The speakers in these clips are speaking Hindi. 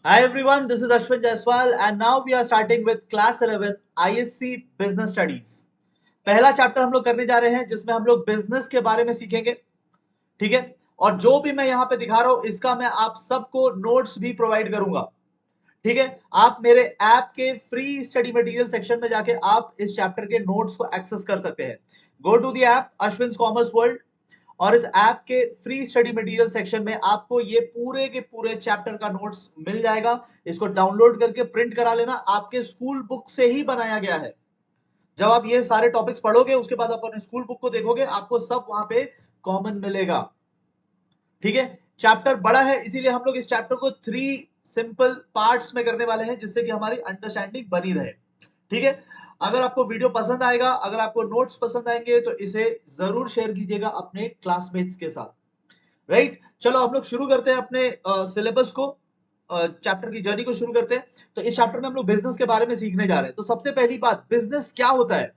Hi everyone, this is Ashwin Jaiswal and now we are starting with class 11 ISC Business Studies। पहला चैप्टर हम लोग करने जा रहे हैं जिसमें हम लोग बिजनेस के बारे में सीखेंगे। ठीक है। और जो भी मैं यहाँ पे दिखा रहा हूँ इसका मैं आप सबको नोट्स भी प्रोवाइड करूंगा। ठीक है। आप मेरे ऐप के फ्री स्टडी मटेरियल सेक्शन में जाके आप इस चैप्टर के नोट्स को एक्सेस कर सकते हैं। Go to the app Ashwin commerce world और इस ऐप के फ्री स्टडी मटेरियल सेक्शन में आपको ये पूरे के पूरे चैप्टर का नोट्स मिल जाएगा। इसको डाउनलोड करके प्रिंट करा लेना, आपके स्कूल बुक से ही बनाया गया है। जब आप ये सारे टॉपिक्स पढ़ोगे उसके बाद आप अपने स्कूल बुक को देखोगे, आपको सब वहां पे कॉमन मिलेगा। ठीक है। चैप्टर बड़ा है इसीलिए हम लोग इस चैप्टर को 3 सिंपल पार्ट्स में करने वाले हैं जिससे कि हमारी अंडरस्टैंडिंग बनी रहे। ठीक है। अगर आपको वीडियो पसंद आएगा, अगर आपको नोट्स पसंद आएंगे तो इसे जरूर शेयर कीजिएगा अपने क्लासमेट्स के साथ। राइट, चलो हम लोग शुरू करते हैं अपने सिलेबस को, चैप्टर की जर्नी को शुरू करते हैं। तो इस चैप्टर में हम लोग बिजनेस के बारे में सीखने जा रहे हैं। तो सबसे पहली बात, बिजनेस क्या होता है,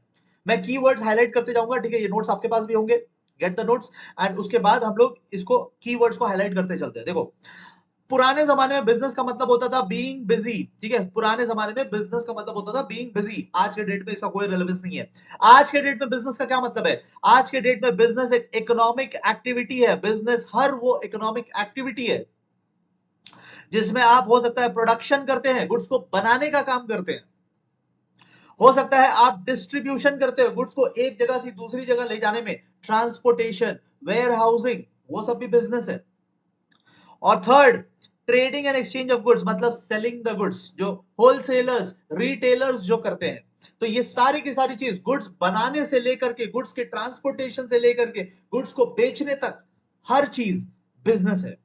मैं कीवर्ड्स हाईलाइट करते जाऊंगा। ठीक है, ये नोट्स आपके पास भी होंगे, गेट द नोट्स। एंड उसके बाद हम लोग इसको कीवर्ड्स को हाईलाइट करते चलते हैं। देखो, पुराने जमाने में बिजनेस का मतलब होता था बीइंग बिजी। ठीक है, पुराने जमाने में बिजनेस का मतलब होता था बीइंग बिजी। आज के डेट में इसका कोई रेलेवेंस नहीं है। आज के डेट में बिजनेस का क्या मतलब है? आज के डेट में बिजनेस एक इकोनॉमिक एक्टिविटी है। बिजनेस हर वो इकोनॉमिक एक्टिविटी है जिसमें आप हो सकता है प्रोडक्शन करते हैं, गुड्स को बनाने का काम करते हैं। हो सकता है आप डिस्ट्रीब्यूशन करते हो, गुड्स को एक जगह से दूसरी जगह ले जाने में ट्रांसपोर्टेशन, वेयर हाउसिंग, वो सब भी बिजनेस है। और third, trading and exchange of goods, मतलब सेलिंग द गुड्स, जो होलसेलर्स रिटेलर्स जो करते हैं। तो ये सारी की सारी चीज, गुड्स बनाने से लेकर के गुड्स के ट्रांसपोर्टेशन से लेकर के गुड्स को बेचने तक, हर चीज बिजनेस है।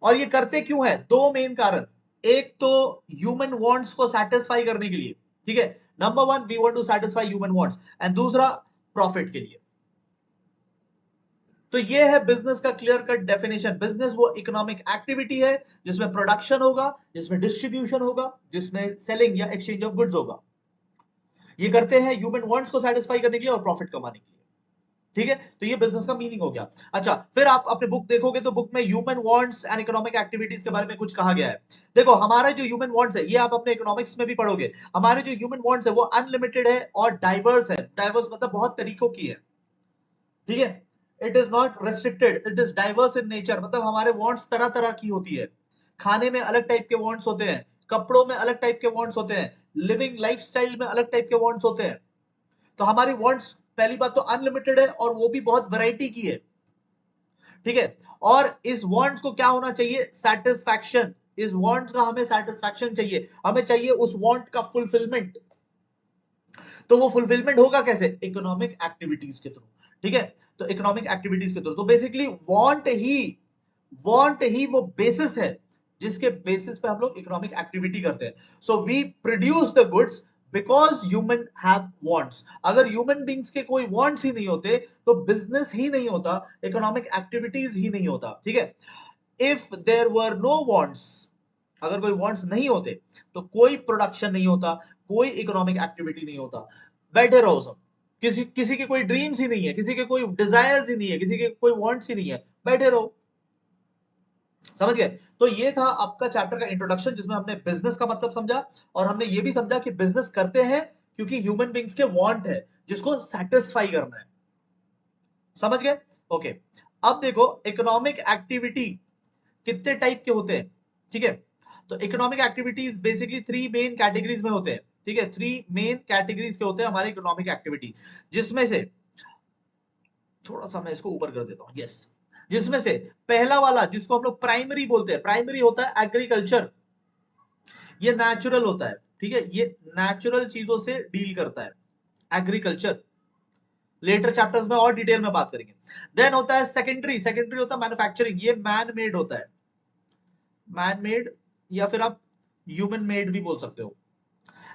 और ये करते क्यों है? दो मेन कारण। एक तो ह्यूमन वांट्स को सेटिस्फाई करने के लिए। ठीक है, number one, we want to satisfy human wants. And दूसरा, प्रॉफिट के लिए। तो ये है बिजनेस का क्लियर कट डेफिनेशन। बिजनेस वो इकोनॉमिक एक्टिविटी है जिसमें प्रोडक्शन होगा, जिसमें डिस्ट्रीब्यूशन होगा, जिसमें सेलिंग या एक्सचेंज ऑफ गुड्स होगा। ये करते हैं ह्यूमन वांट्स को सेटिस्फाई करने के लिए और प्रॉफिट कमाने के लिए। ठीक है, तो ये बिजनेस का मीनिंग हो गया। अच्छा, फिर आप अपने बुक देखोगे तो बुक में human wants and economic activities के बारे में कुछ कहा गया है। देखो, हमारा जो ह्यूमन वांट्स है, ये आप अपने इकोनॉमिक्स में भी पढ़ोगे, हमारे जो ह्यूमन वांट्स है वो अनलिमिटेड है और डाइवर्स है। डाइवर्स मतलब बहुत तरीकों की है। ठीक है, it is not restricted, it is diverse in nature, मतलब हमारे वांट्स तरह तरह की होती है। खाने में अलग टाइप के वांट्स होते हैं, कपड़ों में अलग टाइप के वांट्स होते हैं, लिविंग लाइफस्टाइल में अलग टाइप के वांट्स होते हैं। तो हमारी वांट्स पहली बात तो अनलिमिटेड है और वो भी बहुत वैरायटी की है। ठीक है, और इस वांट्स को क्या होना चाहिए? सेटिस्फैक्शन। इस वांट्स का हमें सेटिस्फैक्शन चाहिए, हमें चाहिए उस वांट का फुलफिलमेंट। तो वो फुलफिलमेंट होगा कैसे? इकोनॉमिक एक्टिविटीज के थ्रू। ठीक है, तो इकोनॉमिक एक्टिविटीज के थ्रू, तो बेसिकली वांट ही वो बेसिस है जिसके बेसिस पे हम लोग इकोनॉमिक एक्टिविटी करते हैं। So we produce the goods because human have wants. अगर ह्यूमन बींग्स के कोई वांट्स ही नहीं होते तो बिजनेस ही नहीं होता, इकोनॉमिक एक्टिविटीज ही नहीं होता। ठीक है, if there were no wants, अगर कोई वांट्स नहीं होते तो कोई प्रोडक्शन नहीं होता, कोई इकोनॉमिक एक्टिविटी नहीं होता। बैठे रहो सब, किसी किसी के कोई ड्रीम्स ही नहीं है, किसी के कोई डिजायर्स ही नहीं है, किसी के कोई वांट्स ही नहीं है, बैठे रहो। समझ गए? तो ये था आपका चैप्टर का इंट्रोडक्शन जिसमें हमने बिजनेस का मतलब समझा और हमने ये भी समझा कि बिजनेस करते हैं क्योंकि ह्यूमन बींग्स के वांट है जिसको सेटिस्फाई करना है। समझ गए? ओके। अब देखो, इकोनॉमिक एक्टिविटी कितने टाइप के होते हैं। ठीक है, तो economic activities basically 3 main categories में होते हैं। ठीक है, 3 मेन कैटेगरीज के होते हैं हमारे इकोनॉमिक एक्टिविटी, जिसमें से थोड़ा सा मैं इसको ऊपर कर देता हूं, यस। जिसमें से पहला वाला जिसको हम लोग प्राइमरी बोलते हैं, प्राइमरी होता है एग्रीकल्चर। ये नेचुरल होता है। ठीक है, ये नेचुरल चीजों से डील करता है एग्रीकल्चर। लेटर चैप्टर्स में और डिटेल में बात करेंगे। देन होता है सेकेंडरी, सेकेंडरी होता है मैन्युफैक्चरिंग, ये मैन मेड होता है। मैन मेड या फिर आप ह्यूमन मेड भी बोल सकते हो।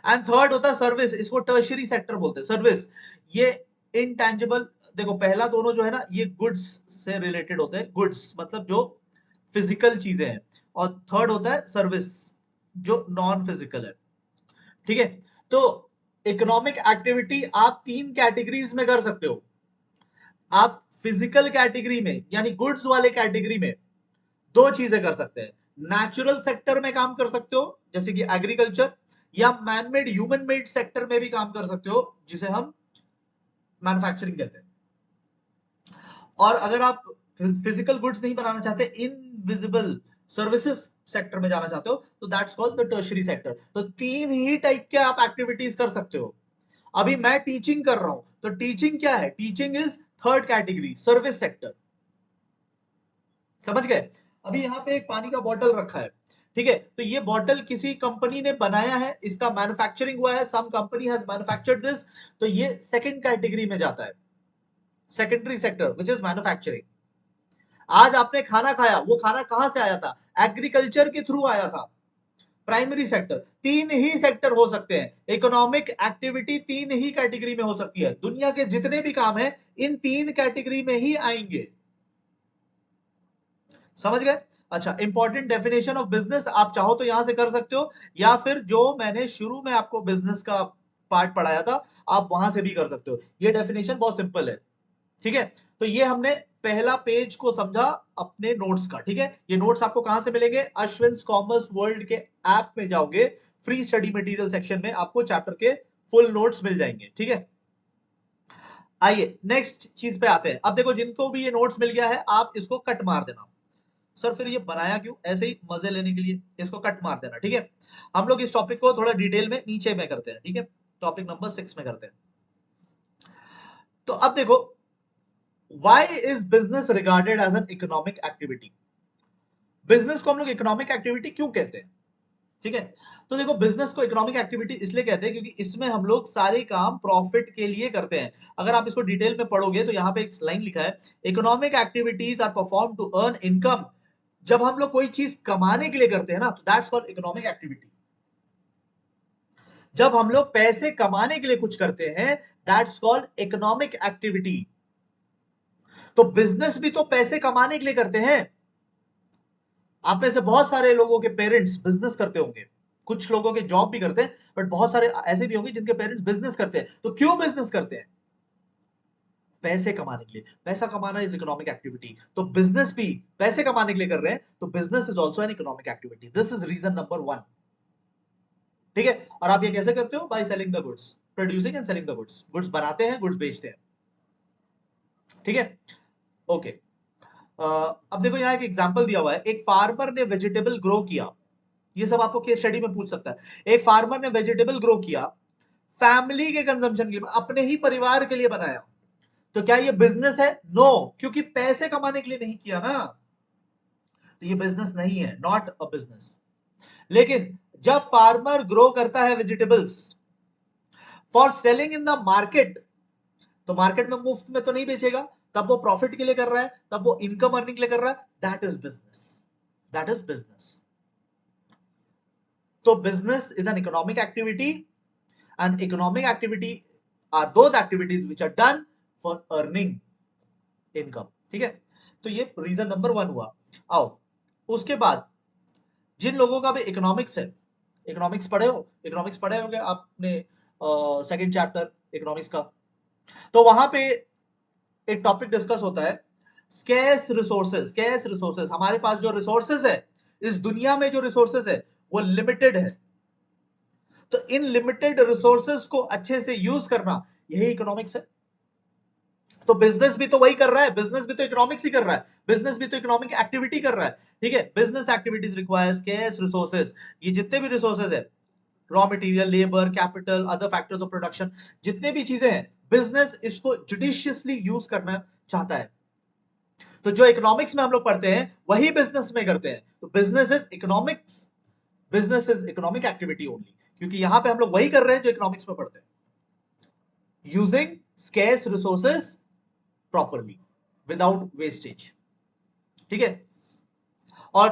एंड थर्ड होता है सर्विस, इसको टर्शियरी सेक्टर बोलते हैं, सर्विस। ये इनटैंजिबल, देखो पहला दोनों जो है ना ये गुड्स से रिलेटेड होते हैं, गुड्स मतलब जो फिजिकल चीजें हैं, और थर्ड होता है सर्विस जो नॉन फिजिकल है। ठीक है, तो इकोनॉमिक एक्टिविटी आप 3 कैटेगरीज में कर सकते हो। आप फिजिकल कैटेगरी में यानी गुड्स वाले कैटेगरी में 2 चीजें कर सकते हैं। नेचुरल सेक्टर में काम कर सकते हो जैसे कि एग्रीकल्चर, या man made human made sector में भी काम कर सकते हो जिसे हम मैन्युफैक्चरिंग कहते हैं। और अगर आप फिजिकल गुड्स नहीं बनाना चाहते, इनविजिबल सर्विसेज सेक्टर में जाना चाहते हो, तो that's called the tertiary sector. तो तीन ही टाइप के आप एक्टिविटीज कर सकते हो। अभी मैं टीचिंग कर रहा हूं, तो टीचिंग क्या है? Teaching is third category, service sector. समझ गए? अभी यहाँ पे एक पानी का बॉटल रखा है, ठीक है, तो ये बॉटल किसी कंपनी ने बनाया है, इसका मैन्युफैक्चरिंग हुआ है, some company has manufactured this, तो ये सेकंड कैटेगरी में जाता है, secondary sector which is manufacturing. आज आपने खाना खाया, वो खाना कहां से आया था? एग्रीकल्चर के थ्रू आया था, प्राइमरी सेक्टर। तीन ही सेक्टर हो सकते हैं, इकोनॉमिक एक्टिविटी तीन ही कैटेगरी में हो सकती है, दुनिया के जितने भी काम हैं इन तीन कैटेगरी में ही आएंगे। समझ गए? अच्छा, इंपॉर्टेंट डेफिनेशन ऑफ बिजनेस आप चाहो तो यहां से कर सकते हो, या फिर जो मैंने शुरू में आपको बिजनेस का पार्ट पढ़ाया था आप वहां से भी कर सकते हो। ये डेफिनेशन बहुत सिंपल है, ठीक है। तो ये हमने पहला पेज को समझा अपने नोट्स का, ठीक है। ये नोट्स आपको कहां से मिलेंगे? अश्विन कॉमर्स वर्ल्ड के ऐप में जाओगे, फ्री स्टडी मटेरियल सेक्शन में आपको चैप्टर के फुल नोट्स मिल जाएंगे, ठीक है। आइए नेक्स्ट चीज पे आते हैं। अब देखो, जिनको भी ये नोट्स मिल गया है आप इसको कट मार देना। सर फिर ये बनाया क्यों? ऐसे ही मजे लेने के लिए, इसको कट मार देना, ठीक है। हम लोग इस टॉपिक को थोड़ा डिटेल में नीचे में करते हैं, ठीक है, टॉपिक नंबर 6 में करते हैं। तो अब देखो, why is business regarded as an economic activity? Business को हम लोग इकोनॉमिक एक्टिविटी क्यों कहते हैं? ठीक है, तो देखो, बिजनेस को इकोनॉमिक एक्टिविटी इसलिए कहते हैं क्योंकि इसमें हम लोग सारे काम प्रॉफिट के लिए करते हैं। अगर आप इसको डिटेल में पढ़ोगे तो यहाँ पे एक लाइन लिखा है, economic activities are perform to earn income. जब हम लोग कोई चीज कमाने के लिए करते हैं ना, तो दैट्स कॉल्ड इकोनॉमिक एक्टिविटी। जब हम लोग पैसे कमाने के लिए कुछ करते हैं, दैट्स कॉल्ड इकोनॉमिक एक्टिविटी। तो बिजनेस भी तो पैसे कमाने के लिए करते हैं। आप में से बहुत सारे लोगों के पेरेंट्स बिजनेस करते होंगे, कुछ लोगों के जॉब भी करते हैं, बट बहुत सारे ऐसे भी होंगे जिनके पेरेंट्स बिजनेस करते हैं। तो क्यों बिजनेस करते हैं? पैसे कमाने के लिए। पैसा कमाना इज इकोनॉमिक एक्टिविटी, तो बिजनेस भी पैसे कमाने के लिए कर रहे हैं, तो business is also an economic activity. This is reason number 1, ठीक है। और आप ये कैसे करते हो? By selling the goods, producing and selling the goods. Goods बनाते हैं, गुड्स बेचते हैं, ठीक है, ओके। अब देखो, यहाँ एक एग्जांपल दिया हुआ है, एक फार्मर ने वेजिटेबल ग्रो किया। ये सब आपको केस स्टडी में पूछ सकता है। एक फार्मर ने वेजिटेबल ग्रो किया फैमिली के कंजम्पशन के लिए, अपने ही परिवार के लिए बनाया, तो क्या ये बिजनेस है? नो, क्योंकि पैसे कमाने के लिए नहीं किया ना, तो ये बिजनेस नहीं है, नॉट अ बिजनेस। लेकिन जब फार्मर ग्रो करता है vegetables for selling in the market, तो मार्केट में मुफ्त में तो नहीं बेचेगा, तब वो प्रॉफिट के लिए कर रहा है, तब वो इनकम अर्निंग के लिए कर रहा है, that is business, that is business. तो business is an economic activity, and economic activity are those activities which are done for earning income, ठीक है। तो ये रीजन नंबर 1 हुआ। आओ उसके बाद, जिन लोगों का भी इकोनॉमिक्स है, इकोनॉमिक्स पढ़े हो, इकोनॉमिक्स पढ़े होंगे आपने, सेकंड चैप्टर इकोनॉमिक्स का, तो वहां पे एक टॉपिक डिस्कस होता है, स्केर्स रिसोर्सेज। स्केर्स रिसोर्सेज, हमारे पास जो रिसोर्सेज है, इस दुनिया में जो रिसोर्सेज है वो लिमिटेड है, तो इन लिमिटेड रिसोर्सेज को अच्छे से यूज करना, यही इकोनॉमिक्स है। तो बिजनेस भी तो वही कर रहा है, बिजनेस भी तो इकोनॉमिक्स ही कर रहा है, बिजनेस भी तो इकोनॉमिक एक्टिविटी कर रहा है, ठीक है। Business activities requires scarce resources, ये जितने भी रिसोर्सेज है, raw material, labour, capital, other factors of production, जितने भी चीजें हैं, बिजनेस इसको जुडिशियसली यूज करना चाहता है। तो जो इकोनॉमिक्स में हम लोग पढ़ते हैं वही बिजनेस में करते हैं। तो business is economics, business is economic activity only, क्योंकि यहां पे हम लोग वही कर रहे हैं जो इकोनॉमिक्स में पढ़ते हैं, using scarce resources properly without wastage, ठीक है। और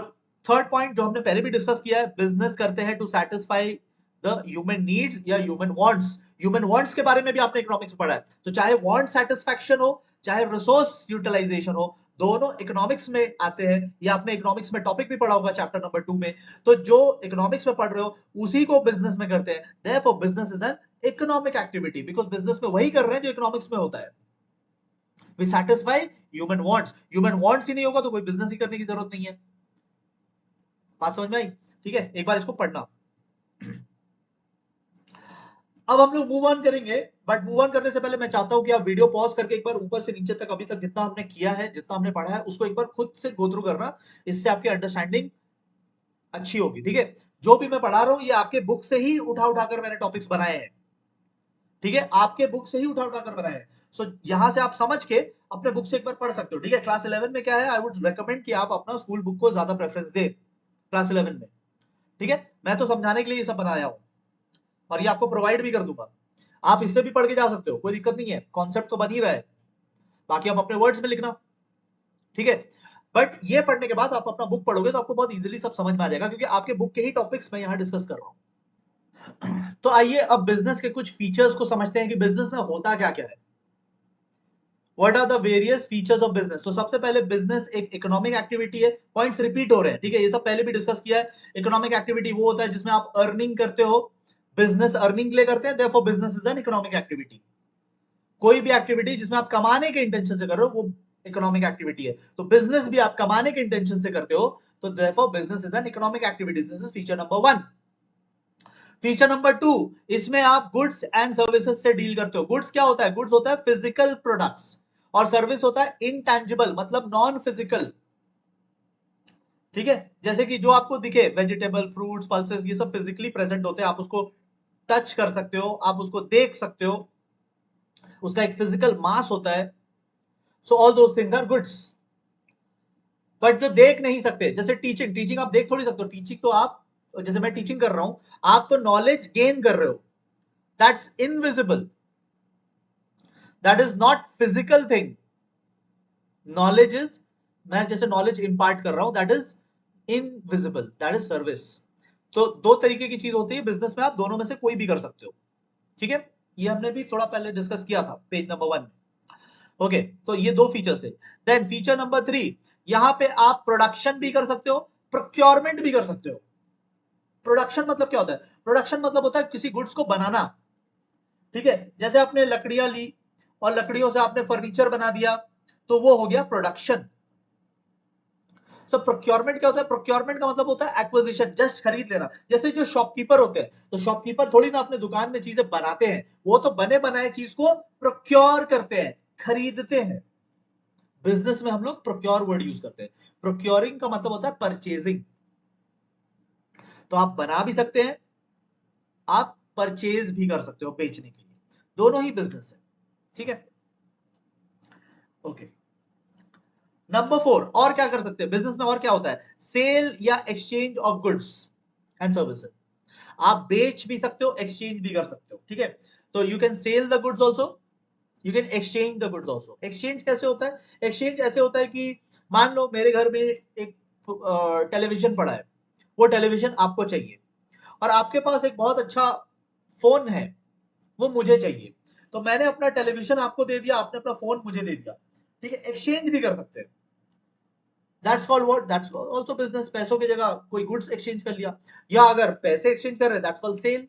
थर्ड पॉइंट जो हमने पहले भी डिस्कस किया है, बिजनेस करते हैं to satisfy the human needs या ह्यूमन वांट्स। ह्यूमन वांट्स के बारे में भी आपने इकोनॉमिक्स में पढ़ा है, तो चाहे वांट सेटिस्फैक्शन हो, चाहे रिसोर्स यूटिलाइजेशन हो, दोनों इकोनॉमिक्स में आते हैं। या आपने इकोनॉमिक्स में टॉपिक भी पढ़ा होगा चैप्टर नंबर 2 में। तो जो इकोनॉमिक्स में पढ़ रहे हो उसी को बिजनेस में करते हैं, therefore business is an economic activity, because business में वही कर रहे हैं जो इकोनॉमिक्स में होता है। We satisfy human wants, human wants ही नहीं होगा तो कोई बिजनेस ही करने की जरूरत नहीं है। बात समझ में आई? ठीक है, एक बार इसको पढ़ना। अब हम लोग मूव ऑन करेंगे, बट मूव ऑन करने से पहले मैं चाहता हूं कि आप वीडियो पॉज करके एक बार ऊपर से नीचे तक अभी तक जितना हमने किया है, जितना हमने पढ़ा है, उसको एक बार खुद से गो थ्रू करना। इससे आपकी अंडरस्टैंडिंग अच्छी होगी। ठीक है, जो भी मैं पढ़ा रहा हूं ये आपके बुक से ही उठा उठाकर मैंने टॉपिक्स बनाए हैं। ठीक है, आपके बुक से ही उठा उठाकर बनाए हैं। सो यहां से आप समझ के अपने बुक से एक बार पढ़ सकते हो। ठीक है, क्लास 11 में क्या है, आई वुड रेकमेंड कि आप अपना स्कूल बुक को ज्यादा प्रेफरेंस दे क्लास 11 में। ठीक है, मैं तो समझाने के लिए ये सब बनाया हूं और ये आपको प्रोवाइड भी कर दूंगा। आप इससे भी पढ़ के जा सकते हो, कोई दिक्कत नहीं है, कॉन्सेप्ट तो बन ही रहा है, बाकी आप अपने वर्ड्स में लिखना। ठीक है, बट ये पढ़ने के बाद आप अपना बुक पढ़ोगे तो आपको बहुत इजीली सब समझ में आ जाएगा, क्योंकि आपके बुक के ही टॉपिक्स मैं यहां डिस्कस कर रहा हूं। तो आइए अब बिजनेस के कुछ फीचर्स को समझते हैं कि बिजनेस में होता क्या क्या है। What are the various features of business? तो सबसे पहले बिजनेस एक इकोनॉमिक एक्टिविटी है। पॉइंट्स रिपीट हो रहे हैं, ठीक है, ये सब पहले भी डिस्कस किया है। इकोनॉमिक एक्टिविटी वो होता है जिसमें आप अर्निंग करते हो, बिजनेस अर्निंग के लिए करते हैं, therefore business is an economic activity. कोई भी एक्टिविटी जिसमें आप कमाने के इंटेंशन से कर रहे हो वो इकोनॉमिक एक्टिविटी है। तो बिजनेस भी आप कमाने के इंटेंशन से करते हो, तो therefore business is an economic activity. This is feature number 1। Feature number 2, इसमें आप गुड्स एंड सर्विसेज से डील करते हो। गुड्स क्या होता है? गुड्स होता है फिजिकल प्रोडक्ट्स, और सर्विस होता है इनटैंजिबल, मतलब नॉन फिजिकल। ठीक है, जैसे कि जो आपको दिखे, वेजिटेबल, फ्रूट्स, पल्सेस, ये सब फिजिकली प्रेजेंट होते हैं, आप उसको टच कर सकते हो, आप उसको देख सकते हो, उसका एक फिजिकल मास होता है। So all those things are goods. But जो देख नहीं सकते, जैसे टीचिंग, टीचिंग आप देख थोड़ी सकते हो। टीचिंग तो आप, जैसे मैं टीचिंग कर रहा हूं, आप तो नॉलेज गेन कर रहे हो, that's invisible, that is not physical thing. Knowledge is, मैं जैसे नॉलेज इंपार्ट कर रहा हूं, that is invisible, that is service. तो दो तरीके की चीज होती है बिजनेस में, आप दोनों में से कोई भी कर सकते हो। ठीक है, ये हमने भी थोड़ा पहले डिस्कस किया था पेज नंबर 1 में। ओके, तो ये दो फीचर्स थे। देन फीचर नंबर 3, यहां पे आप प्रोडक्शन भी कर सकते हो, प्रोक्योरमेंट भी कर सकते हो। प्रोडक्शन मतलब क्या होता है? प्रोडक्शन मतलब होता है किसी गुड्स को बनाना। ठीक है, जैसे आपने लकड़ियां ली और लकड़ियों से आपने फर्नीचर बना दिया, तो वो हो गया प्रोडक्शन। सब प्रोक्योरमेंट क्या होता है? प्रोक्योरमेंट का मतलब होता है एक्विजिशन, जस्ट खरीद लेना। जैसे जो शॉपकीपर होते हैं, तो शॉपकीपर थोड़ी ना अपने दुकान में चीजें बनाते हैं, वो तो बने बनाए चीज को प्रोक्योर करते हैं, खरीदते हैं। बिजनेस में हम लोग प्रोक्योर वर्ड यूज करते हैं। प्रोक्योरिंग का मतलब होता है परचेजिंग। तो आप बना भी सकते हैं, आप परचेज भी कर सकते हो बेचने के लिए, दोनों ही बिजनेस है। ठीक है, ओके। नंबर 4, और क्या कर सकते हैं बिजनेस में? और क्या होता है? सेल या exchange of goods and services. आप बेच भी सकते हो, एक्सचेंज भी कर सकते हो। ठीक है, तो you can sell the goods also, you can exchange the goods also. Exchange कैसे होता है? एक्सचेंज ऐसे होता है कि मान लो मेरे घर में एक टेलीविजन पड़ा है, वो टेलीविजन आपको चाहिए, और आपके पास एक बहुत अच्छा फोन है, वो मुझे चाहिए। तो मैंने अपना टेलीविजन आपको दे दिया, आपने अपना फोन मुझे दे दिया। ठीक है, एक्सचेंज भी कर सकते हैं। That's called what? That's also business. पैसों की जगह कोई गुड्स एक्सचेंज कर लिया, या अगर पैसे एक्सचेंज कर रहे हैं, दैट्स कॉल्ड सेल।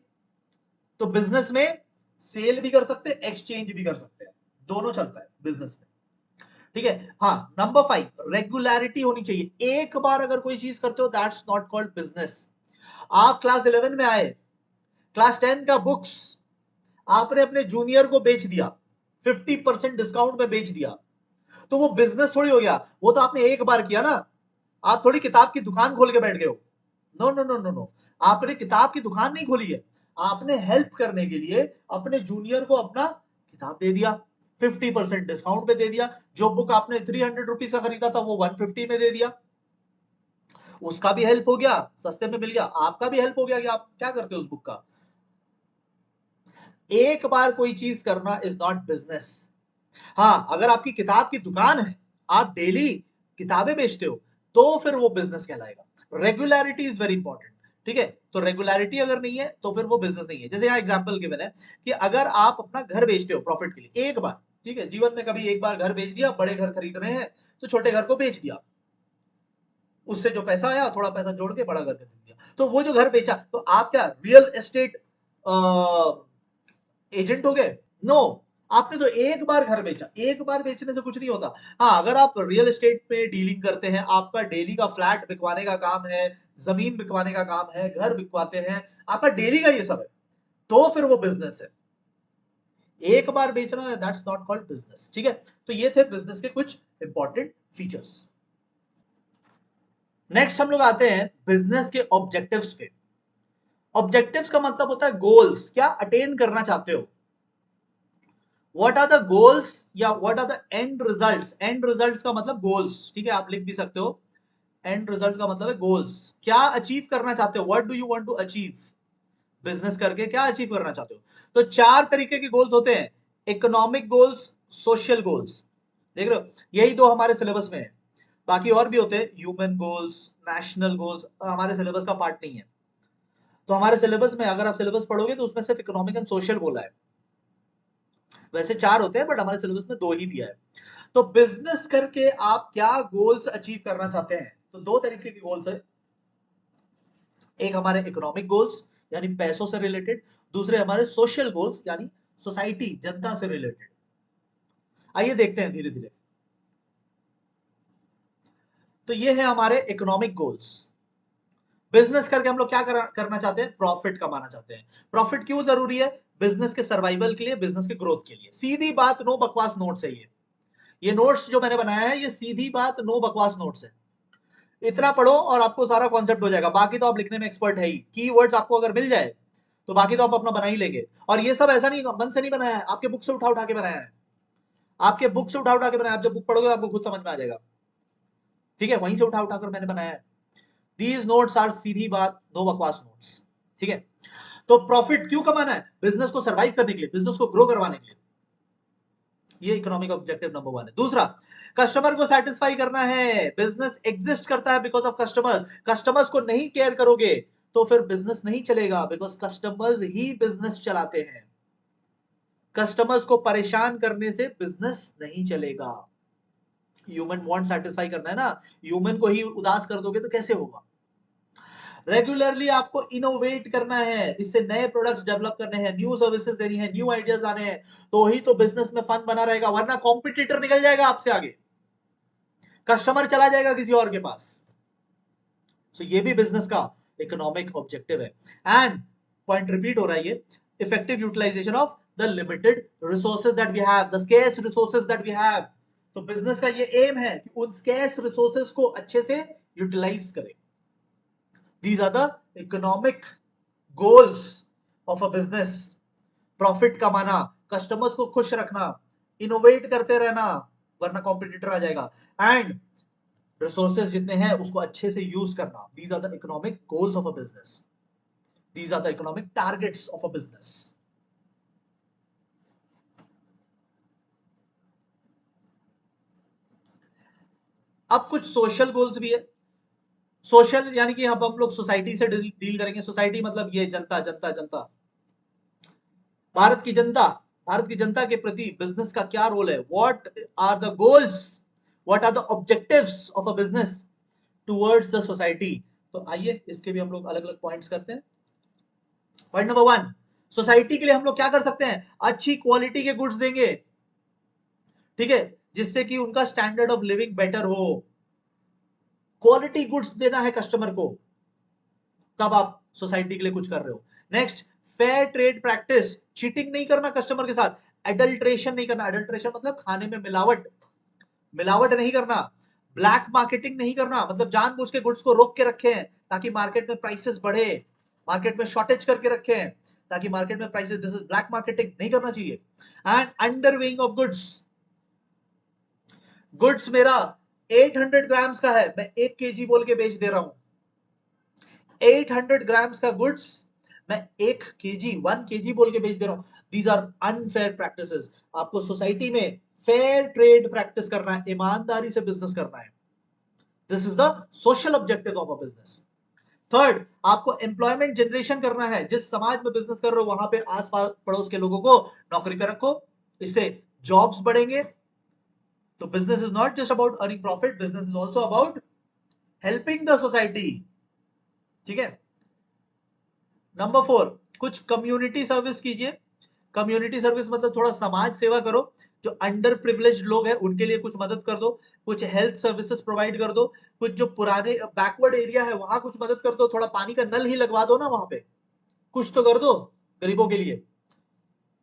तो बिजनेस में सेल भी कर सकते हैं, एक्सचेंज भी कर सकते हैं, दोनों चलता है बिजनेस में। ठीक है, हाँ। नंबर 5, रेगुलरिटी होनी चाहिए। एक बार अगर कोई चीज करते हो, दैट्स नॉट कॉल्ड बिजनेस। आप क्लास 11 में आए, क्लास 10 का बुक्स आपने अपने जूनियर को बेच दिया, 50% डिस्काउंट में बेच दिया, तो वो बिजनेस थोड़ी हो गया। वो तो आपने एक बार किया ना, आप थोड़ी किताब की दुकान खोल के बैठ गए हो। No no no no no, आपने किताब की दुकान नहीं खोली है, आपने हेल्प करने के लिए अपने जूनियर को अपना किताब दे दिया, 50% डिस्काउंट पे दे दिया। जो बुक आपने 300 रुपीज का खरीदा था, वो 150 में दे दिया। उसका भी हेल्प हो गया, सस्ते में मिल गया, आपका भी हेल्प हो गया कि आप क्या करते हो उस बुक का। एक बार कोई चीज करना इज नॉट बिजनेस। हाँ, अगर आपकी किताब की दुकान है, आप डेली किताबें बेचते हो, तो फिर वो बिजनेस कहलाएगा। Regularity is very important. ठीक है, तो रेगुलरिटी अगर नहीं है तो फिर वो बिजनेस नहीं है। जैसे यहाँ एग्जांपल गिवन है कि अगर आप अपना घर बेचते हो प्रॉफिट के लिए एक बार, ठीक है, जीवन में कभी एक बार घर बेच दिया, बड़े घर खरीद रहे हैं तो छोटे घर को बेच दिया, उससे जो पैसा आया थोड़ा पैसा जोड़ के बड़ा घर खरीद दिया, तो वो जो घर बेचा, तो आप क्या रियल एस्टेट एजेंट हो गए? नो, आपने तो एक बार घर बेचा, एक बार बेचने से कुछ नहीं होता। हाँ, अगर आप रियल एस्टेट पे डीलिंग करते हैं, आपका डेली का फ्लैट बिकवाने का काम है, जमीन बिकवाने का काम है, घर बिकवाते हैं, आपका डेली का ये सब है, तो फिर वो बिजनेस है। एक बार बेचना है, दैट्स नॉट कॉल्ड बिजनेस। ठीक है, तो ये थे बिजनेस के कुछ इंपॉर्टेंट फीचर्स। नेक्स्ट हम लोग आते हैं बिजनेस के ऑब्जेक्टिव्स पे। ऑब्जेक्टिव्स का मतलब होता है गोल्स, क्या अटेन करना चाहते हो। व्हाट आर द गोल्स या what are the end results. End results का मतलब गोल्स, ठीक है, आप लिख भी सकते हो। एंड रिजल्ट का मतलब है गोल्स, क्या अचीव करना चाहते हो, what do you want to achieve. Business करके क्या अचीव करना चाहते हो। तो चार तरीके के गोल्स होते हैं, इकोनॉमिक गोल्स, सोशल गोल्स, देख रहे हो, यही दो हमारे सिलेबस में है। बाकी और भी होते हैं, ह्यूमन गोल्स, नेशनल गोल्स, हमारे सिलेबस का पार्ट नहीं है। तो हमारे सिलेबस में अगर आप सिलेबस पढ़ोगे तो उसमें सिर्फ इकोनॉमिक एंड सोशल बोला है। वैसे चार होते हैं बट हमारे सिलेबस में दो ही दिया है। तो बिजनेस करके आप क्या गोल्स अचीव करना चाहते हैं, तो दो तरीके के गोल्स है। एक हमारे इकोनॉमिक गोल्स यानी पैसों से रिलेटेड, दूसरे हमारे सोशल गोल्स यानी सोसाइटी, जनता से रिलेटेड। आइए देखते हैं धीरे धीरे। तो ये है हमारे इकोनॉमिक गोल्स। बिजनेस करके हम लोग क्या करना चाहते हैं, प्रॉफिट कमाना चाहते हैं। प्रॉफिट क्यों जरूरी है, बिजनेस के सर्वाइवल के लिए, बिजनेस के ग्रोथ के लिए। सीधी बात, नो बकवास नोट्स है ये नोट्स जो मैंने बनाया है ये सीधी बात, नो बकवास नोट्स है। इतना पढ़ो और आपको सारा कॉन्सेप्ट हो जाएगा। बाकी तो आप लिखने में एक्सपर्ट है ही, कीवर्ड्स आपको अगर मिल जाए तो बाकी तो आप अपना बना ही लेंगे। और ये सब ऐसा नहीं मन से नहीं बनाया है, आपके बुक से उठा उठा के बनाया है। आपके बुक से उठा उठा के बनाया, आप जब बुक पढ़ोगे आपको खुद समझ में आ जाएगा। ठीक है, वहीं से उठा उठा कर मैंने बनाया है। दीज नोट्स आर सीधी बात, नो बकवास नोट्स। ठीक है, तो प्रॉफिट क्यों कमाना है, बिजनेस को सर्वाइव करने के लिए, बिजनेस को ग्रो करवाने के लिए। ये इकोनॉमिक ऑब्जेक्टिव नंबर 1 है। दूसरा, कस्टमर को सेटिस्फाई करना है। बिजनेस एग्जिस्ट करता है बिकॉज ऑफ कस्टमर्स। कस्टमर्स को नहीं केयर करोगे तो फिर बिजनेस नहीं चलेगा, बिकॉज कस्टमर्स ही बिजनेस चलाते हैं। कस्टमर्स को परेशान करने से बिजनेस नहीं चलेगा। ह्यूमन वांट सेटिस्फाई करना है ना, ह्यूमन को ही उदास कर दोगे तो कैसे होगा। रेगुलरली आपको इनोवेट करना है, इससे नए प्रोडक्ट्स डेवलप करने हैं, न्यू सर्विसेज देनी है, न्यू आइडियाज लाने हैं, तो ही तो बिजनेस में फन बना रहेगा, वरना कॉम्पिटिटर निकल जाएगा आपसे आगे, कस्टमर चला जाएगा किसी और के पास। तो ये भी बिजनेस का इकोनॉमिक ऑब्जेक्टिव है। एंड पॉइंट रिपीट हो रहा है ये, effective utilisation of the limited resources that we have, the scarce resources that we have. तो बिजनेस का ये एम है कि उन स्केर्स रिसोर्सेज को अच्छे से यूटिलाइज करें। These are the economic goals of a business. Profit कमाना, कस्टमर्स को खुश रखना, इनोवेट करते रहना, वरना कॉम्पिटिटर आ जाएगा, एंड रिसोर्सेज जितने हैं उसको अच्छे से यूज करना। These are the economic goals of a business, these are the economic targets of a business. अब कुछ सोशल गोल्स भी है। सोशल यानी कि अब हम लोग सोसाइटी से डील करेंगे। सोसाइटी मतलब ये जनता, जनता जनता, भारत की जनता। भारत की जनता के प्रति बिजनेस का क्या रोल है, what are the goals, what are the objectives of a business towards the society. तो आइए इसके भी हम लोग अलग अलग पॉइंट्स करते हैं। पॉइंट नंबर 1, सोसाइटी के लिए हम लोग क्या कर सकते हैं, अच्छी क्वालिटी के गुड्स देंगे। ठीक है, जिससे कि उनका स्टैंडर्ड ऑफ लिविंग बेटर हो। क्वालिटी गुड्स देना है कस्टमर को, तब आप सोसाइटी के लिए कुछ कर रहे हो। Next, fair trade practice, cheating नहीं करना कस्टमर के साथ, एडल्ट्रेशन नहीं करना। एडल्ट्रेशन मतलब खाने में मिलावट, मिलावट नहीं करना। ब्लैक मार्केटिंग नहीं करना, मतलब जानबूझ के गुड्स को रोक के रखे हैं ताकि मार्केट में प्राइसेस बढ़े, मार्केट में शॉर्टेज करके रखे हैं ताकि मार्केट में prices, this is black marketing, नहीं करना चाहिए। एंड अंडरवेइंग ऑफ गुड्स, गुड्स मेरा 800 ग्राम्स का है, मैं 1 केजी बोल के बेच दे रहा हूं। 800 ग्राम्स का गुड्स मैं 1 केजी बोल के बेच दे रहा हूं। These are unfair practices. आपको सोसाइटी में फेयर ट्रेड प्रैक्टिस करना है, ईमानदारी से बिजनेस करना है। This is the social objective of a business. Third, आपको एम्प्लॉयमेंट जनरेशन करना है। जिस समाज में बिजनेस कर रहे हो वहां पे आस पड़ोस के लोगों को नौकरी पे रखो, इससे जॉब्स बढ़ेंगे। तो business is not just about earning profit, business is also about helping the society. ठीक है, नंबर 4, कुछ कम्युनिटी सर्विस कीजिए। कम्युनिटी सर्विस मतलब थोड़ा समाज सेवा करो, जो अंडर प्रिविलेज्ड लोग हैं उनके लिए कुछ मदद कर दो, कुछ हेल्थ सर्विसेज प्रोवाइड कर दो, कुछ जो पुराने बैकवर्ड एरिया है वहां कुछ मदद कर दो, थोड़ा पानी का नल ही लगवा दो ना वहां पे, कुछ तो कर दो गरीबों के लिए।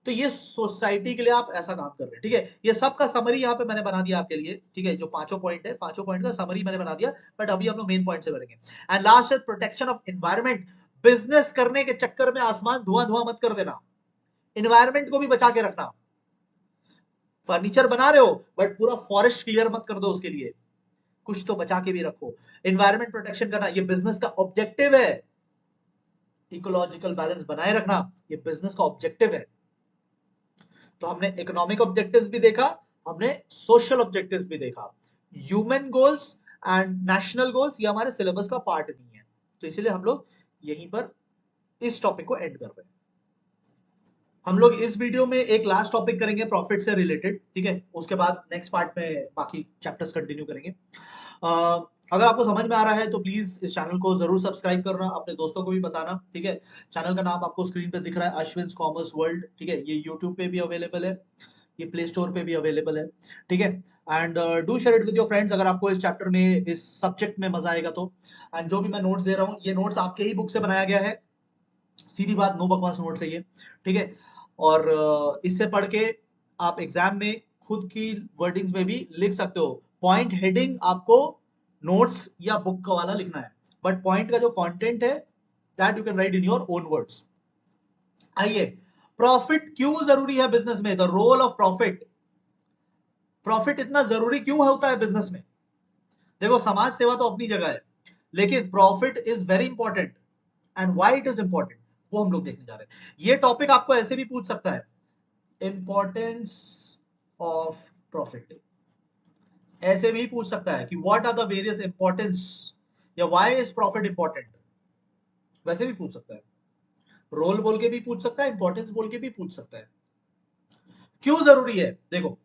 तो ये सोसाइटी के लिए आप ऐसा काम कर रहे हैं, ठीक है। ये सब का समरी यहाँ पे मैंने बना दिया आपके लिए, ठीक है। जो पांचों पॉइंट है, पांचों पॉइंट का समरी मैंने बना दिया, बट अभी हम लोग मेन पॉइंट से बढ़ेंगे। एंड लास्ट है प्रोटेक्शन ऑफ एनवायरमेंट। बिजनेस करने के चक्कर में आसमान धुआं धुआं मत कर देना, एनवायरमेंट को भी बचा के रखना। फर्नीचर बना रहे हो बट पूरा फॉरेस्ट क्लियर मत कर दो, उसके लिए कुछ तो बचा के भी रखो। एनवायरमेंट प्रोटेक्शन करना ये बिजनेस का ऑब्जेक्टिव है। इकोलॉजिकल बैलेंस बनाए रखना ये बिजनेस का ऑब्जेक्टिव है। तो हमने इकोनॉमिक ऑब्जेक्टिव्स भी देखा, हमने सोशल ऑब्जेक्टिव्स भी देखा। Human goals and national goals ये हमारे सिलेबस का पार्ट नहीं है, तो इसीलिए हम लोग यहीं पर इस टॉपिक को एंड कर रहे हैं। हम लोग इस वीडियो में एक लास्ट टॉपिक करेंगे प्रॉफिट से रिलेटेड, ठीक है। उसके बाद नेक्स्ट पार्ट में बाकी चैप्टर्स कंटिन्यू करेंगे। अगर आपको समझ में आ रहा है तो प्लीज इस चैनल को जरूर सब्सक्राइब करना, अपने दोस्तों को भी बताना, ठीक है। चैनल का नाम आपको स्क्रीन पे दिख रहा है, अश्विन कॉमर्स वर्ल्ड, ठीक है। ये यूट्यूब पे भी अवेलेबल है, ये प्ले स्टोर पे भी अवेलेबल है, ठीक है। And do share it with your friends अगर आपको इस चैप्टर में, इस सब्जेक्ट में मजा आएगा तो। एंड जो भी मैं नोट्स दे रहा हूँ ये नोट्स आपके ही बुक से बनाया गया है, सीधी बात, नो बकवास नोट्स है ये, ठीक है। और इससे पढ़ के आप एग्जाम में खुद की वर्डिंग्स में भी लिख सकते हो। पॉइंट हेडिंग आपको नोट्स या बुक का वाला लिखना है, बट पॉइंट का जो कंटेंट है that you can write in your own words. आइए, प्रॉफिट क्यों जरूरी है बिजनेस में, the role of profit. Profit इतना जरूरी क्यों होता है बिजनेस में। देखो, समाज सेवा तो अपनी जगह है, लेकिन profit is very important. And why it is important वो हम लोग देखने जा रहे हैं। ये टॉपिक आपको ऐसे भी पूछ सकता है, इंपॉर्टेंस ऑफ प्रॉफिट, ऐसे भी पूछ सकता है कि what are the various importance, या व्हाई इज प्रॉफिट इंपॉर्टेंट, वैसे भी पूछ सकता है। रोल बोल के भी पूछ सकता है, इंपॉर्टेंस बोल के भी पूछ सकता है। क्यों जरूरी है, देखो,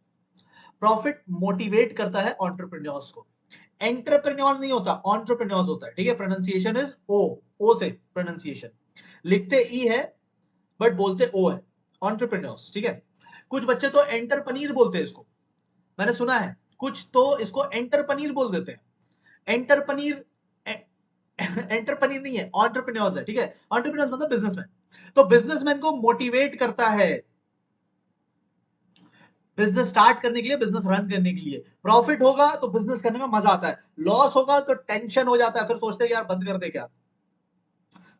प्रॉफिट मोटिवेट करता है एंटरप्रेन्योर्स को। एंटरप्रेन्योर नहीं होता, एंटरप्रेन्योर्स होता है, ठीक है। प्रोनाउंसिएशन इज ओ से प्रोनाउंसिएशन, लिखते ई है बट बोलते ओ है, एंटरप्रेन्योर्स, ठीक है। कुछ बच्चे तो एंटरपनीर बोलते हैं इसको, मैंने सुना है, कुछ तो इसको एंटरपनीर बोल देते हैं। एंटरपनीर एंटरपनीर नहीं है, एंटरप्रेन्योर्स है, ठीक है। एंटरप्रेन्योर्स मतलब बिजनेसमैन। तो बिजनेसमैन को मोटिवेट करता है बिजनेस स्टार्ट करने के लिए, बिजनेस रन करने के लिए। प्रॉफिट होगा तो बिजनेस करने में मजा आता है, लॉस होगा तो टेंशन हो जाता है, फिर सोचते हैं यार बंद कर दे क्या।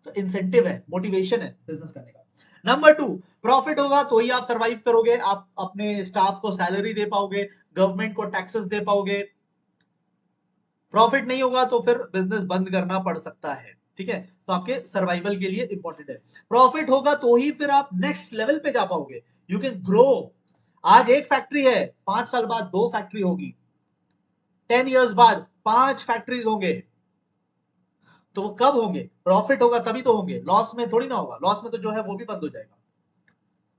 तो इंसेंटिव है, मोटिवेशन है बिजनेस करने का। नंबर 2, प्रॉफिट होगा तो ही आप सरवाइव करोगे, आप अपने स्टाफ को सैलरी दे पाओगे, गवर्नमेंट को टैक्सेस दे पाओगे। प्रॉफिट नहीं होगा तो फिर बिजनेस बंद करना पड़ सकता है, ठीक है। तो आपके सर्वाइवल के लिए इंपॉर्टेंट है। प्रॉफिट होगा तो ही फिर आप नेक्स्ट लेवल पे जा पाओगे, यू कैन ग्रो। आज एक फैक्ट्री है, 5 साल बाद 2 फैक्ट्री होगी, 10 years बाद 5 फैक्ट्रीज होंगे। तो वो कब होंगे, प्रॉफिट होगा तभी तो होंगे, लॉस में थोड़ी ना होगा, लॉस में तो जो है वो भी बंद हो जाएगा।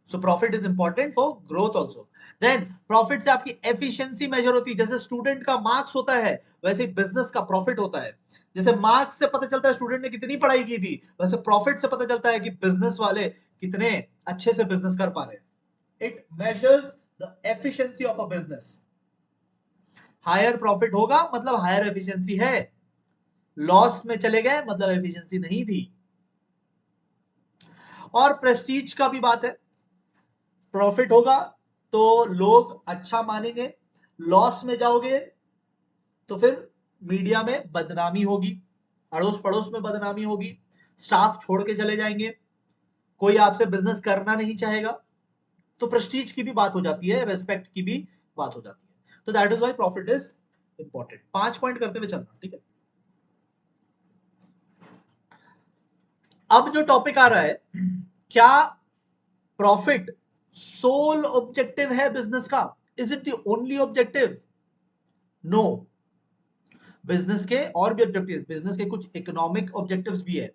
So profit is important for growth also. Then profit से आपकी एफिशिएंसी मेजर होती है, जैसे स्टूडेंट का मार्क्स होता है वैसे बिजनेस का प्रॉफिट होता है। जैसे मार्क्स से पता चलता है स्टूडेंट ने कितनी पढ़ाई की थी, वैसे प्रॉफिट से पता चलता है कि बिजनेस वाले कितने अच्छे से बिजनेस कर पा रहे हैं। It measures the efficiency of a business. Higher profit होगा मतलब हायर एफिशिएंसी है, लॉस में चले गए मतलब एफिशिएंसी नहीं थी। और प्रेस्टीज का भी बात है, प्रॉफिट होगा तो लोग अच्छा मानेंगे, लॉस में जाओगे तो फिर मीडिया में बदनामी होगी, अड़ोस पड़ोस में बदनामी होगी, स्टाफ छोड़ के चले जाएंगे, कोई आपसे बिजनेस करना नहीं चाहेगा। तो प्रेस्टीज की भी बात हो जाती है, रेस्पेक्ट की भी बात हो जाती है। तो that is why profit is important. 5 point करते हुए चलना, ठीक है। अब जो टॉपिक आ रहा है, क्या प्रॉफिट सोल ऑब्जेक्टिव है बिजनेस का, is it the only objective? No, business के और भी ऑब्जेक्टिव, बिजनेस के कुछ इकोनॉमिक ऑब्जेक्टिव्स भी है,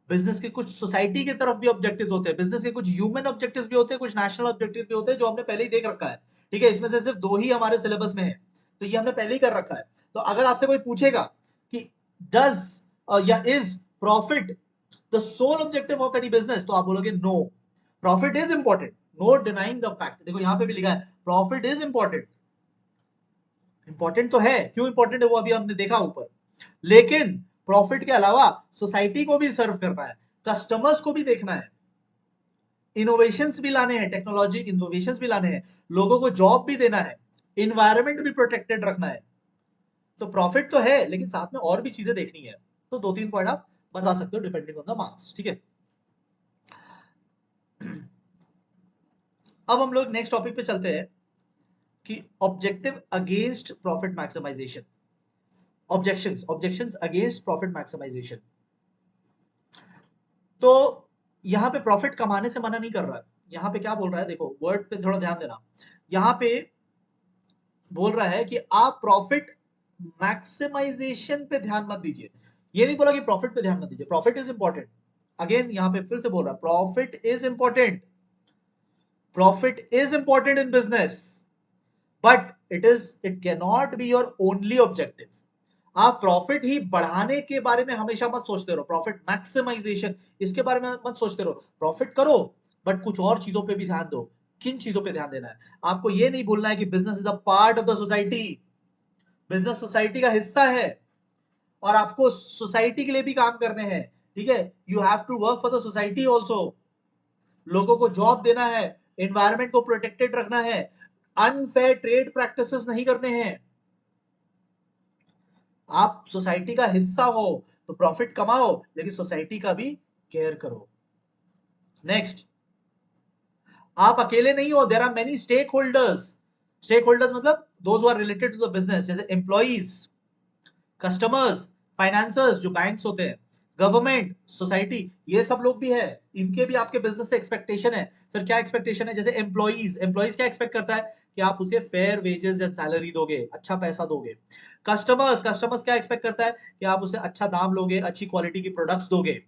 बिजनेस के कुछ सोसाइटी की तरफ भी ऑब्जेक्टिव्स होते हैं, बिजनेस के कुछ ह्यूमन ऑब्जेक्टिव्स भी होते हैं, कुछ नेशनल ऑब्जेक्टिव भी होते हैं, जो हमने पहले ही देख रखा है, ठीक है। इसमें से सिर्फ 2 ही हमारे सिलेबस में है, तो ये हमने पहले ही कर रखा है। तो अगर आपसे कोई पूछेगा कि डज या is profit the sole objective of any business, तो आप बोलोगे no, profit is important, no denying the fact. देखो यहां पे भी लिखा है प्रॉफिट इज इंपॉर्टेंट, इंपॉर्टेंट तो है, क्यों इंपॉर्टेंट है वो अभी हमने देखा ऊपर, लेकिन प्रॉफिट के अलावा सोसाइटी को भी सर्व करना है, कस्टमर्स को भी देखना है, इनोवेशंस भी लाने हैं, टेक्नोलॉजी इनोवेशंस भी लाने हैं, लोगों को जॉब भी देना है, इन्वायरमेंट भी प्रोटेक्टेड रखना है। तो प्रॉफिट तो है लेकिन साथ में और भी चीजें देखनी है। तो 2-3 पॉइंट आप बता सकते हो डिपेंडिंग ऑन द मार्क्स, ठीक है। अब हम लोग नेक्स्ट टॉपिक पे चलते हैं कि objective against profit maximisation, objections against profit maximisation. तो यहां पे प्रॉफिट कमाने से मना नहीं कर रहा है, यहां पे क्या बोल रहा है, देखो वर्ड पे थोड़ा ध्यान देना। यहां पे बोल रहा है कि आप प्रॉफिट मैक्सिमाइजेशन पे ध्यान मत दीजिए, ये नहीं बोला कि प्रॉफिट पे ध्यान मत दीजिए, प्रॉफिट इज इंपॉर्टेंट। अगेन यहां पे फिर से बोल रहा है profit is important, profit is important in business, but it can not be your only objective. आप प्रॉफिट ही बढ़ाने के बारे में हमेशा मत सोचते रहो, प्रॉफिट मैक्सिमाइजेशन इसके बारे में मत सोचते रहो। प्रॉफिट करो बट कुछ और चीजों पे भी ध्यान दो। किन चीजों पे ध्यान देना है, आपको ये नहीं भूलना है कि business is a part of the society, business society का हिस्सा है और आपको सोसाइटी के लिए भी काम करने हैं, ठीक है। You have to work for the society also, लोगों को जॉब देना है, एनवायरमेंट को प्रोटेक्टेड रखना है, अनफेयर ट्रेड प्रैक्टिसेस नहीं करने हैं। आप सोसाइटी का हिस्सा हो तो प्रॉफिट कमाओ लेकिन सोसाइटी का भी केयर करो। नेक्स्ट, आप अकेले नहीं हो, there are many stakeholders. Stakeholders मतलब those who are related to the business, जैसे एम्प्लॉइज, कस्टमर्स, फाइनेंसर्स जो बैंक्स होते हैं, गवर्नमेंट, सोसाइटी, ये सब लोग भी है, इनके भी आपके बिजनेस से एक्सपेक्टेशन है। सर क्या एक्सपेक्टेशन है, जैसे एम्प्लॉइज, एम्प्लॉइज क्या एक्सपेक्ट करता है कि आप उसे फेयर वेजेस या सैलरी दोगे, अच्छा पैसा दोगे। कस्टमर्स, कस्टमर्स क्या एक्सपेक्ट करता है कि आप उसे अच्छा दाम लोगे, अच्छी क्वालिटी की प्रोडक्ट्स दोगे।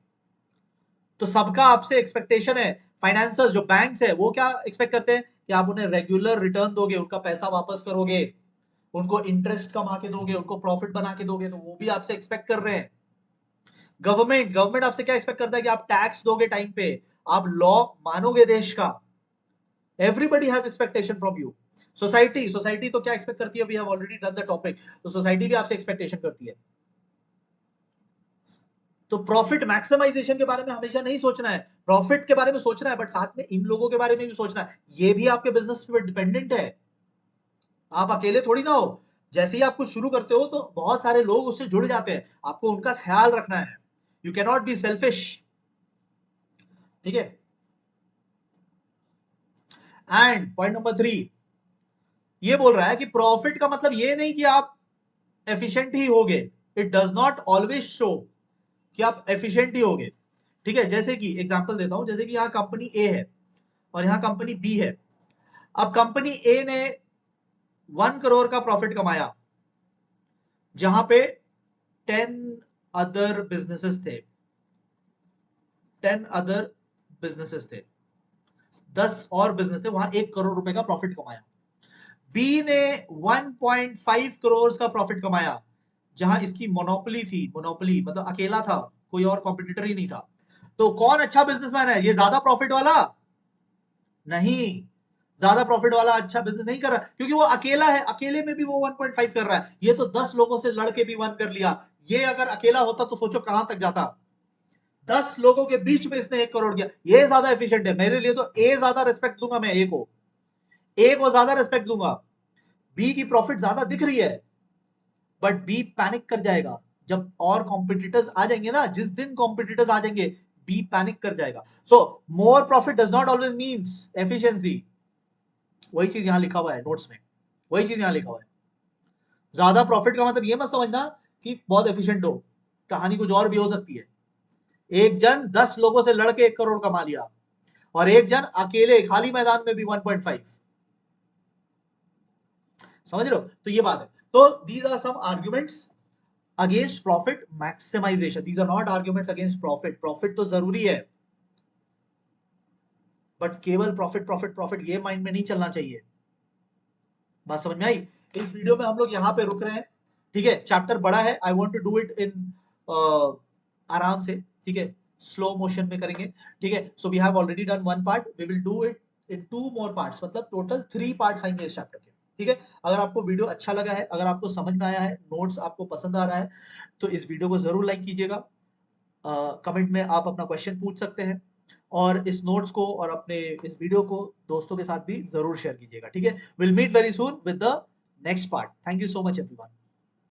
तो सबका आपसे एक्सपेक्टेशन है। फाइनेंसर्स जो बैंक्स है वो क्या एक्सपेक्ट करते हैं कि आप उन्हें रेगुलर रिटर्न दोगे, उनका पैसा वापस करोगे, उनको इंटरेस्ट कमा के दोगे, उनको प्रॉफिट बना के दोगे, तो वो भी आपसे एक्सपेक्ट कर रहे हैं। गवर्नमेंट, गवर्नमेंट आपसे क्या एक्सपेक्ट करता है कि आप टैक्स दोगे टाइम पे, आप लॉ मानोगे देश का। Everybody has expectation from you. Society, society तो क्या एक्सपेक्ट करती है, we have already done the topic, तो सोसाइटी भी आपसे एक्सपेक्टेशन करती है। तो प्रॉफिट मैक्सिमाइजेशन के बारे में हमेशा नहीं सोचना है, प्रॉफिट के बारे में सोचना है बट साथ में इन लोगों के बारे में भी सोचना है, ये भी आपके बिजनेस पे डिपेंडेंट है, आप अकेले थोड़ी ना हो। जैसे ही आप कुछ शुरू करते हो तो बहुत सारे लोग उससे जुड़ जाते हैं, आपको उनका ख्याल रखना है, you can not be selfish, ठीक है। एंड पॉइंट नंबर 3 ये बोल रहा है कि प्रॉफिट का मतलब ये नहीं कि आप एफिशिएंट ही होगे, it does not always show कि आप एफिशिएंट ही होगे, ठीक है। जैसे कि एग्जांपल देता हूं, जैसे कि यहां कंपनी ए है और यहां कंपनी बी है। अब कंपनी ए ने 1 करोड़ का प्रॉफिट कमाया, जहां पे 10 अदर बिजनेसेस थे, 10 अदर बिजनेसेस थे, 10 और बिजनेस थे, वहां 1 करोड़ रुपए का प्रॉफिट कमाया। बी ने 1.5 करोड़ का प्रॉफिट कमाया, जहां इसकी मोनोपोली थी, मोनोपोली मतलब अकेला था, कोई और कॉम्पिटिटर ही नहीं था। तो कौन अच्छा बिजनेसमैन है, ये ज्यादा प्रॉफिट वाला? नहीं, ज्यादा प्रॉफिट वाला अच्छा बिजनेस नहीं कर रहा, क्योंकि वो अकेला है, अकेले में भी वो 1.5 कर रहा है, ये तो 10 लोगों से लड़के भी 1 कर लिया। ये अगर अकेला होता तो सोचो कहां तक जाता। 10 लोगों के बीच में इसने 1 करोड़ किया, ये ज्यादा एफिशिएंट है मेरे लिए, तो ए ज्यादा रिस्पेक्ट दूंगा मैं, ए को ज्यादा रिस्पेक्ट दूंगा। बी की प्रॉफिट ज्यादा दिख रही है बट बी पैनिक कर जाएगा जब और कॉम्पिटिटर्स आ जाएंगे ना, जिस दिन कॉम्पिटिटर्स आ जाएंगे बी पैनिक कर जाएगा। So more profit does not always means efficiency, वही चीज यहां लिखा हुआ है नोट्स में, वही चीज यहां लिखा हुआ है। ज्यादा प्रॉफिट का मतलब ये मत समझना कि बहुत एफिशिएंट हो, कहानी कुछ और भी हो सकती है। एक जन 10 लोगों से लड़के 1 करोड़ कमा लिया और एक जन अकेले खाली मैदान में भी 1.5, समझ रहे हो, तो ये बात है। तो these are some arguments against profit maximisation, these are not arguments against profit, profit तो जरूरी है बट केवल प्रॉफिट प्रॉफिट प्रॉफिट ये माइंड में नहीं चलना चाहिए। बात समझ में आई? इस वीडियो में हम लोग यहाँ पे रुक रहे हैं, ठीक है। चैप्टर बड़ा है, I want to do it in आराम से, ठीक है। स्लो मोशन में करेंगे, ठीक है। So we have already done 1 part, we will do it in 2 more parts, मतलब टोटल 3 पार्ट्स आएंगे इस चैप्टर के, ठीक है। अगर आपको वीडियो अच्छा लगा है, अगर आपको समझ में आया है, नोट्स आपको पसंद आ रहा है, तो इस वीडियो को जरूर लाइक कीजिएगा। कमेंट में आप अपना क्वेश्चन पूछ सकते हैं, और इस नोट्स को और अपने इस वीडियो को दोस्तों के साथ भी जरूर शेयर कीजिएगा, ठीक है। Will meet very soon with the next part. Thank you so much everyone.